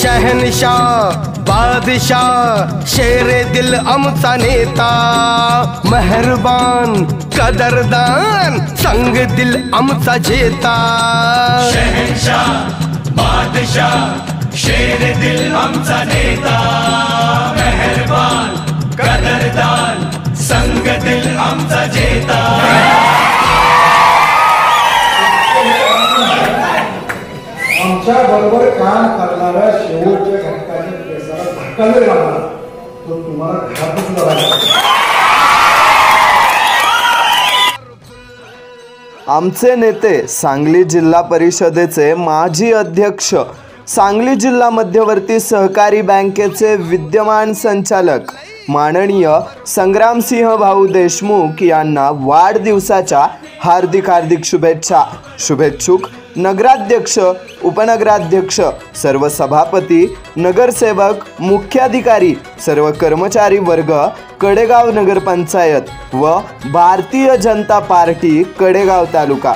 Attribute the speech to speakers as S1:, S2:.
S1: शहनशाह बादशाह शेरे दिल आमचा नेता, मेहरबान कदरदान संग दिल आमचा जेता।
S2: शहनशाह बादशाह शेरे दिल आमचा नेता, मेहरबान कदरदान संग दिल आमचा जेता।
S3: आमच्या बरोबर काम करणाऱ्या शेवटच्या घटकाच्या केसाला धक्का जर लागला तो तुम्हाला घरातच लढायला।
S4: आमचे नेते सांगली जिल्हा परिषदेचे माजी अध्यक्ष, सांगली जिल्हा मध्यवर्ती सहकारी बँकेचे विद्यमान संचालक माननीय संग्रामसिंह भाऊ देशमुख यांना वाढदिवसाच्या हार्दिक शुभेच्छा। शुभेच्छुक नगराध्यक्ष, उपनगराध्यक्ष, सर्व सभापती, नगरसेवक, मुख्याधिकारी, सर्व कर्मचारी वर्ग, कडेगाव नगरपंचायत व भारतीय जनता पार्टी कडेगाव तालुका।